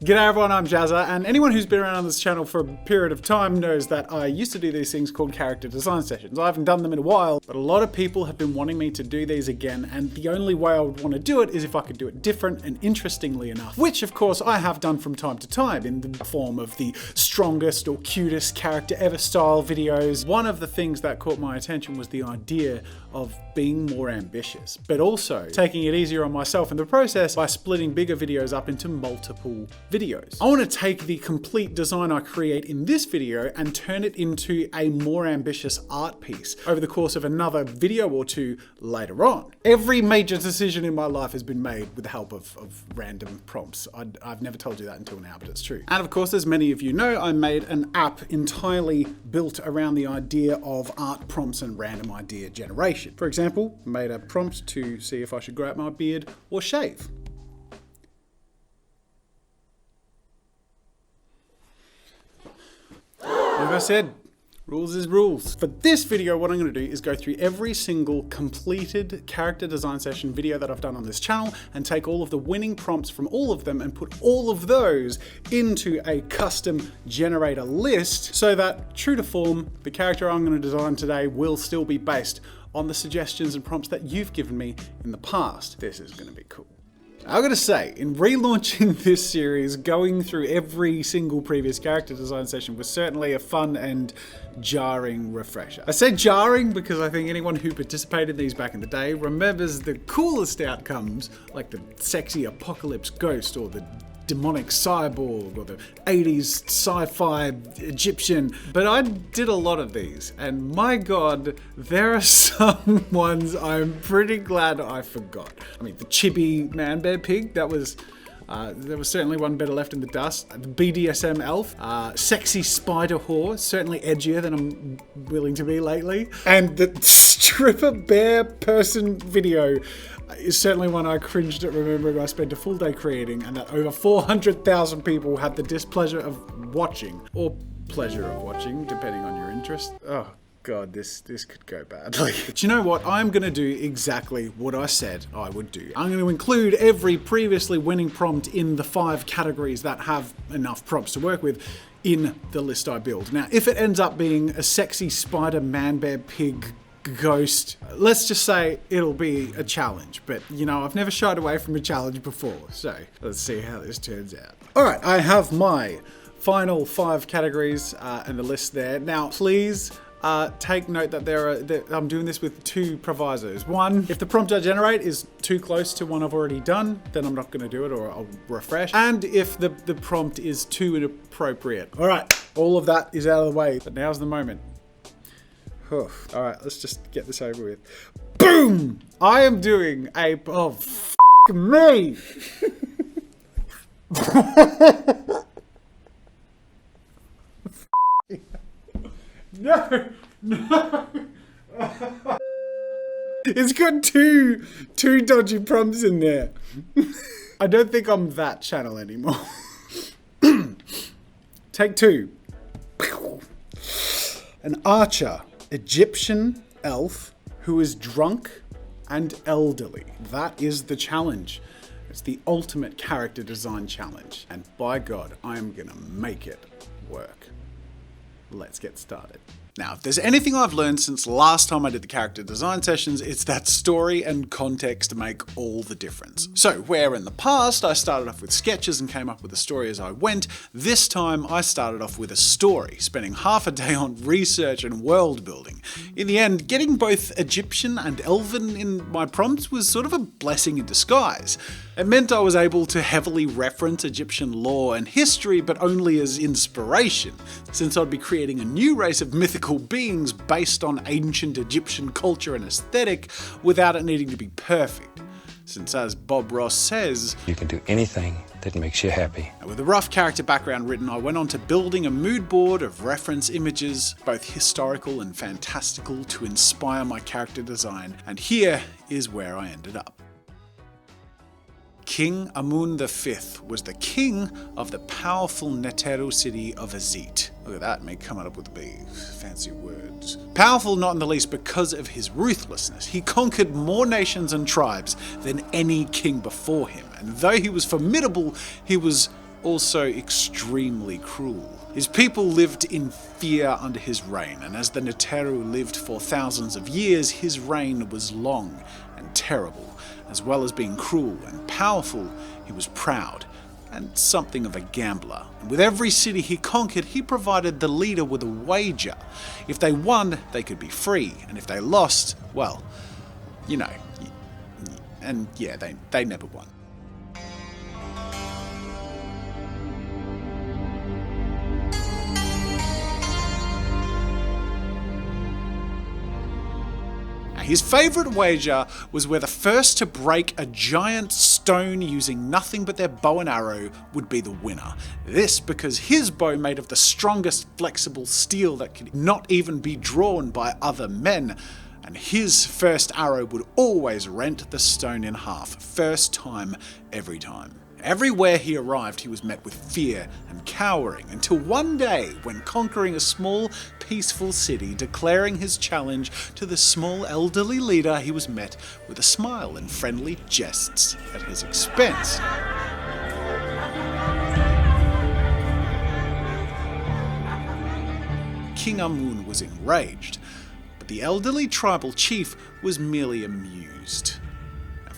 G'day everyone, I'm Jazza, and anyone who's been around on this channel for a period of time knows that I used to do these things called character design sessions. I haven't done them in a while, but a lot of people have been wanting me to do these again, and the only way I would want to do it is if I could do it different and interestingly enough, which of course I have done from time to time in the form of the strongest or cutest character ever style videos. One of the things that caught my attention was the idea of being more ambitious, but also taking it easier on myself in the process by splitting bigger videos up into multiple videos. I want to take the complete design I create in this video and turn it into a more ambitious art piece over the course of another video or two later on. Every major decision in my life has been made with the help of random prompts. I've never told you that until now, but it's true. And of course, as many of you know, I made an app entirely built around the idea of art prompts and random idea generation. For example, made a prompt to see if I should grow out my beard or shave. Like I said, rules is rules. For this video, what I'm going to do is go through every single completed character design session video that I've done on this channel and take all of the winning prompts from all of them and put all of those into a custom generator list so that, true to form, the character I'm going to design today will still be based on the suggestions and prompts that you've given me in the past. This is going to be cool. I gotta say, in relaunching this series, going through every single previous character design session was certainly a fun and jarring refresher. I say jarring because I think anyone who participated in these back in the day remembers the coolest outcomes, like the sexy apocalypse ghost or the demonic cyborg or the 80s sci-fi Egyptian, but I did a lot of these, and my god, there are some ones I'm pretty glad I forgot. I mean, the chibi man bear pig, there was certainly one better left in the dust. The BDSM elf, sexy spider whore, certainly edgier than I'm willing to be lately, and the stripper bear person video is certainly one I cringed at remembering I spent a full day creating and that over 400,000 people had the displeasure of watching, or pleasure of watching, depending on your interest. Oh god, this could go badly. But you know what? I'm going to do exactly what I said I would do. I'm going to include every previously winning prompt in the 5 categories that have enough prompts to work with in the list I build. Now, if it ends up being a sexy spider man bear pig ghost, let's just say it'll be a challenge, but you know, I've never shied away from a challenge before, so let's see how this turns out. Alright, I have my final 5 categories and the list there. Now please take note that I'm doing this with 2 provisos. One, if the prompt I generate is too close to one I've already done, then I'm not going to do it, or I'll refresh. And if the prompt is too inappropriate. Alright, all of that is out of the way, but now's the moment. Alright, let's just get this over with. Boom! I am doing a... Oh, f*** me! No! It's got two dodgy prompts in there. I don't think I'm that channel anymore. Take 2. An archer. Egyptian elf who is drunk and elderly. That is the challenge. It's the ultimate character design challenge. And by God, I am gonna make it work. Let's get started. Now, if there's anything I've learned since last time I did the character design sessions, it's that story and context make all the difference. So, where in the past I started off with sketches and came up with a story as I went, this time I started off with a story, spending half a day on research and world building. In the end, getting both Egyptian and Elven in my prompts was sort of a blessing in disguise. It meant I was able to heavily reference Egyptian lore and history, but only as inspiration, since I'd be creating a new race of mythical beings based on ancient Egyptian culture and aesthetic without it needing to be perfect. Since, as Bob Ross says, you can do anything that makes you happy. And with a rough character background written, I went on to building a mood board of reference images, both historical and fantastical, to inspire my character design, and here is where I ended up. King Amun V was the king of the powerful Neteru city of Azit. Look at that, me coming up with the big fancy words. Powerful not in the least because of his ruthlessness. He conquered more nations and tribes than any king before him, and though he was formidable, he was also extremely cruel. His people lived in fear under his reign, and as the Neteru lived for thousands of years, his reign was long and terrible. As well as being cruel and powerful, he was proud and something of a gambler. And with every city he conquered, he provided the leader with a wager. If they won, they could be free, and if they lost, well, you know, and yeah, they never won. His favourite wager was where the first to break a giant stone using nothing but their bow and arrow would be the winner. This because his bow made of the strongest flexible steel that could not even be drawn by other men, and his first arrow would always rent the stone in half, first time, every time. Everywhere he arrived, he was met with fear and cowering, until one day, when conquering a small, peaceful city, declaring his challenge to the small elderly leader, he was met with a smile and friendly jests at his expense. King Amun was enraged, but the elderly tribal chief was merely amused.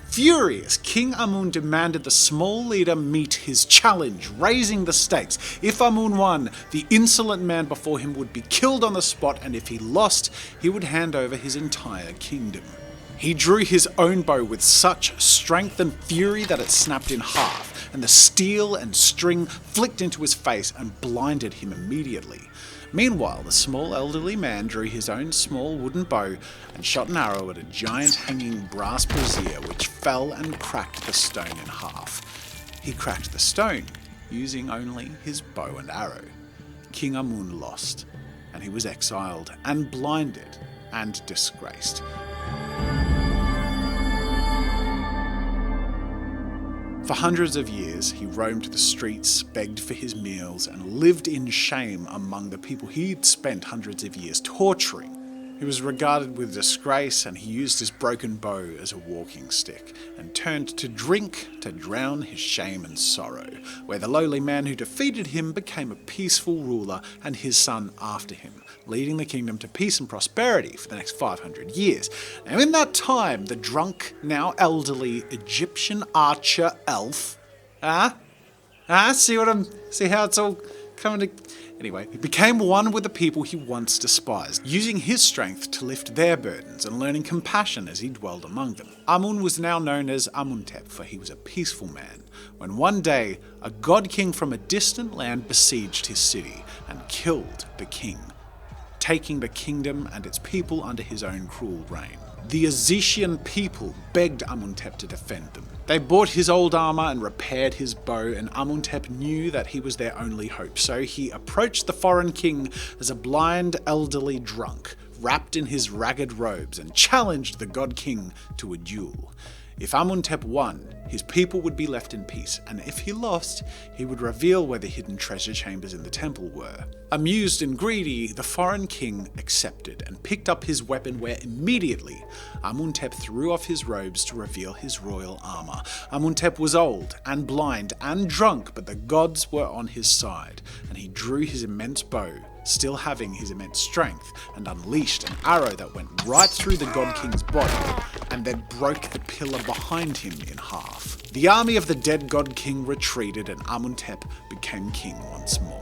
Furious, King Amun demanded the small leader meet his challenge, raising the stakes. If Amun won, the insolent man before him would be killed on the spot, and if he lost, he would hand over his entire kingdom. He drew his own bow with such strength and fury that it snapped in half, and the steel and string flicked into his face and blinded him immediately. Meanwhile, the small elderly man drew his own small wooden bow and shot an arrow at a giant hanging brass brazier which fell and cracked the stone in half. He cracked the stone using only his bow and arrow. King Amun lost, and he was exiled and blinded and disgraced. For hundreds of years, he roamed the streets, begged for his meals, and lived in shame among the people he'd spent hundreds of years torturing. He was regarded with disgrace, and he used his broken bow as a walking stick, and turned to drink to drown his shame and sorrow, where the lowly man who defeated him became a peaceful ruler, and his son after him, leading the kingdom to peace and prosperity for the next 500 years. Now in that time, the drunk, now elderly Egyptian archer elf, see how it's all coming to... Anyway, he became one with the people he once despised, using his strength to lift their burdens and learning compassion as he dwelled among them. Amun was now known as Amuntep, for he was a peaceful man, when one day a god king from a distant land besieged his city and killed the king, taking the kingdom and its people under his own cruel reign. The Azician people begged Amuntep to defend them. They bought his old armor and repaired his bow, and Amuntep knew that he was their only hope, so he approached the foreign king as a blind, elderly drunk, wrapped in his ragged robes, and challenged the god king to a duel. If Amuntep won, his people would be left in peace, and if he lost, he would reveal where the hidden treasure chambers in the temple were. Amused and greedy, the foreign king accepted and picked up his weapon, where immediately Amuntep threw off his robes to reveal his royal armor. Amuntep was old and blind and drunk, but the gods were on his side, and he drew his immense bow, still having his immense strength, and unleashed an arrow that went right through the god king's body, and then broke the pillar behind him in half. The army of the dead god king retreated, and Amuntep became king once more.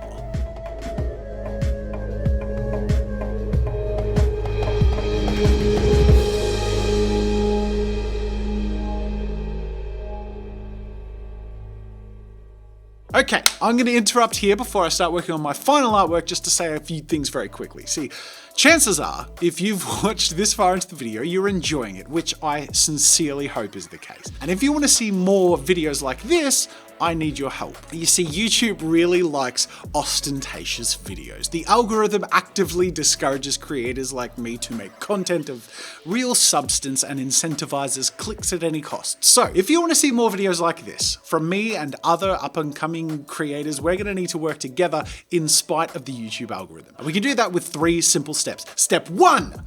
Okay, I'm going to interrupt here before I start working on my final artwork just to say a few things very quickly. See, chances are, if you've watched this far into the video, you're enjoying it, which I sincerely hope is the case. And if you want to see more videos like this, I need your help. You see, YouTube really likes ostentatious videos. The algorithm actively discourages creators like me to make content of real substance and incentivizes clicks at any cost. So, if you want to see more videos like this from me and other up-and-coming creators, we're going to need to work together in spite of the YouTube algorithm. And we can do that with 3 simple steps. Step 1,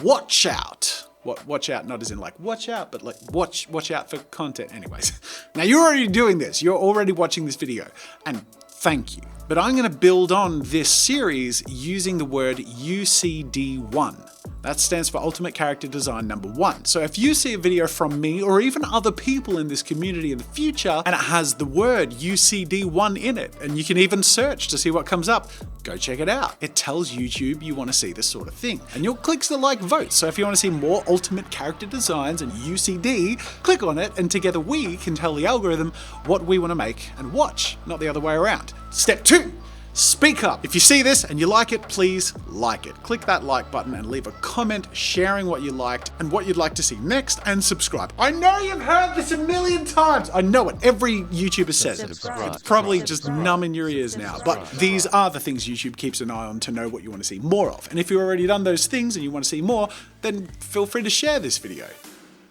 watch out. Watch out, not as in like watch out, but like watch out for content. Anyways, now you're already doing this. You're already watching this video, and thank you. But I'm going to build on this series using the word UCD1. That stands for Ultimate Character Design number 1. So if you see a video from me or even other people in this community in the future and it has the word UCD1 in it, and you can even search to see what comes up, go check it out. It tells YouTube you want to see this sort of thing. And you'll click the like vote. So if you want to see more Ultimate Character Designs and UCD, click on it and together we can tell the algorithm what we want to make and watch, not the other way around. Step 2. Speak up. If you see this and you like it, please like it. Click that like button and leave a comment sharing what you liked and what you'd like to see next, and subscribe. I know you've heard this a million times. I know it. Every YouTuber says it. It's probably just numb in your ears now, but these are the things YouTube keeps an eye on to know what you want to see more of. And if you've already done those things and you want to see more, then feel free to share this video.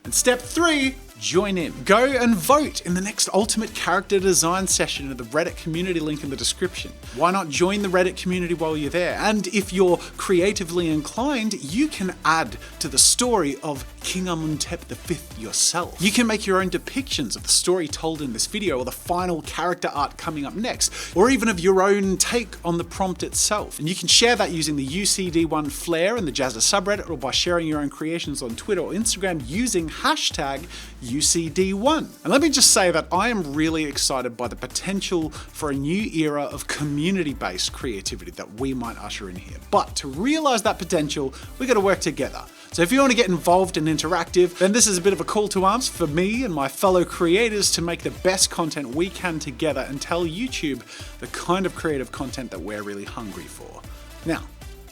And step 3, join in. Go and vote in the next Ultimate Character Design session in the Reddit community link in the description. Why not join the Reddit community while you're there? And if you're creatively inclined, you can add to the story of King Amuntep V yourself. You can make your own depictions of the story told in this video or the final character art coming up next, or even of your own take on the prompt itself. And you can share that using the UCD1 flair in the Jazza subreddit, or by sharing your own creations on Twitter or Instagram using hashtag UCD1. And let me just say that I am really excited by the potential for a new era of community-based creativity that we might usher in here. But to realize that potential, we got to work together. So if you want to get involved and interactive, then this is a bit of a call to arms for me and my fellow creators to make the best content we can together and tell YouTube the kind of creative content that we're really hungry for. Now,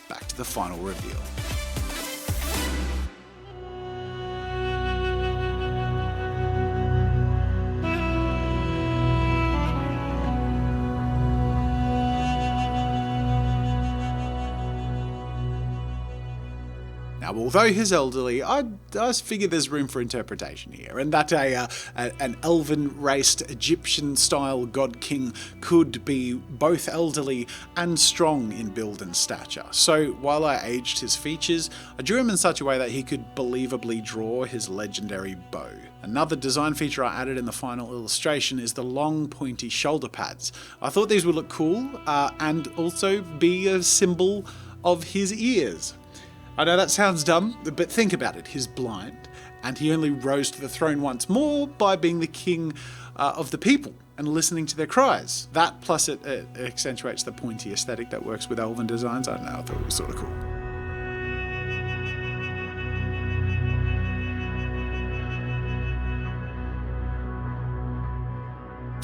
back to the final reveal. Now, although he's elderly, I figure there's room for interpretation here, and that an elven-raced Egyptian-style god king could be both elderly and strong in build and stature. So while I aged his features, I drew him in such a way that he could believably draw his legendary bow. Another design feature I added in the final illustration is the long pointy shoulder pads. I thought these would look cool and also be a symbol of his ears. I know that sounds dumb, but think about it. He's blind, and he only rose to the throne once more by being the king of the people and listening to their cries. That, plus it accentuates the pointy aesthetic that works with elven designs. I don't know, I thought it was sort of cool.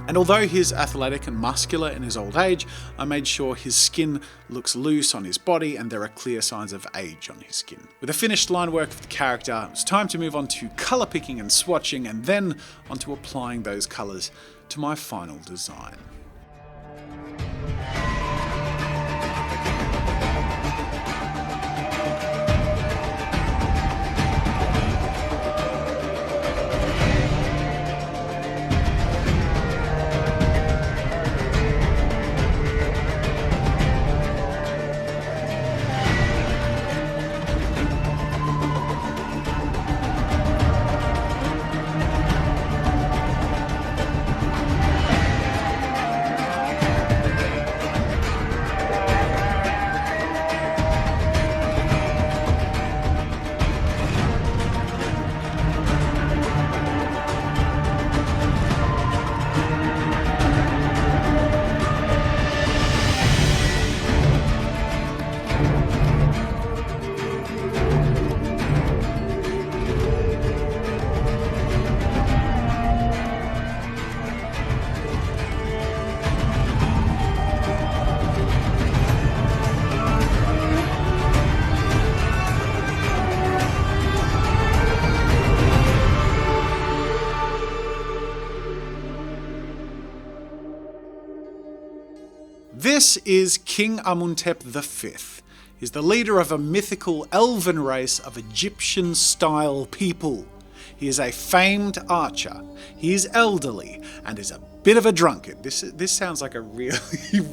And although he's athletic and muscular in his old age, I made sure his skin looks loose on his body and there are clear signs of age on his skin. With the finished line work of the character, it's time to move on to colour picking and swatching, and then onto applying those colours to my final design. This is King Amuntep V. He's the leader of a mythical elven race of Egyptian-style people. He is a famed archer. He is elderly and is a bit of a drunkard. This sounds like a really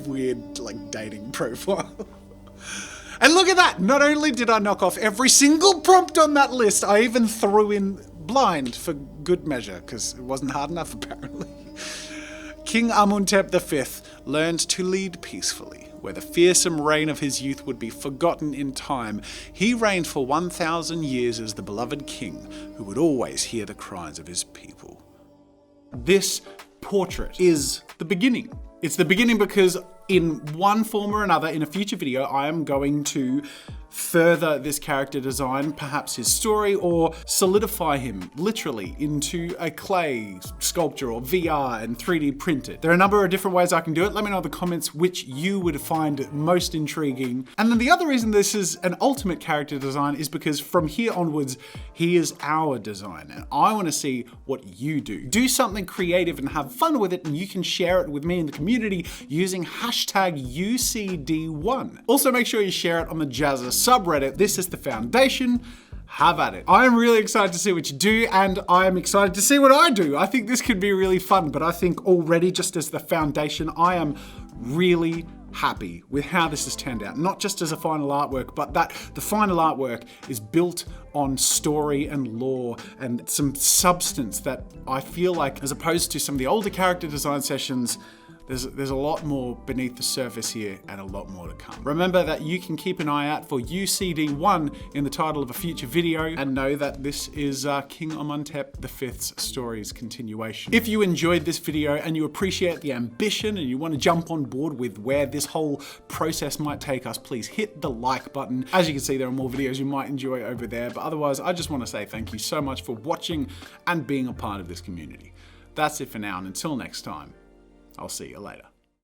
weird dating profile. And look at that! Not only did I knock off every single prompt on that list, I even threw in blind for good measure, because it wasn't hard enough apparently. King Amenhotep V learned to lead peacefully, where the fearsome reign of his youth would be forgotten in time. He reigned for 1,000 years as the beloved king, who would always hear the cries of his people. This portrait is the beginning. It's the beginning because in one form or another, in a future video, I am going to further this character design, perhaps his story, or solidify him literally into a clay sculpture or VR and 3D print it. There are a number of different ways I can do it. Let me know in the comments which you would find most intriguing. And then the other reason this is an ultimate character design is because from here onwards, he is our design. And I want to see what you do. Do something creative and have fun with it, and you can share it with me in the community using hashtag UCD1. Also make sure you share it on the Jazza subreddit. This is the foundation. Have at it. I'm really excited to see what you do, and I'm excited to see what I do. I think this could be really fun, but I think already just as the foundation, I am really happy with how this has turned out. Not just as a final artwork, but that the final artwork is built on story and lore and some substance that I feel like, as opposed to some of the older character design sessions, there's a lot more beneath the surface here and a lot more to come. Remember that you can keep an eye out for UCD1 in the title of a future video, and know that this is King Amenhotep V's story's continuation. If you enjoyed this video and you appreciate the ambition and you want to jump on board with where this whole process might take us, please hit the like button. As you can see, there are more videos you might enjoy over there, but otherwise I just want to say thank you so much for watching and being a part of this community. That's it for now, and until next time, I'll see you later.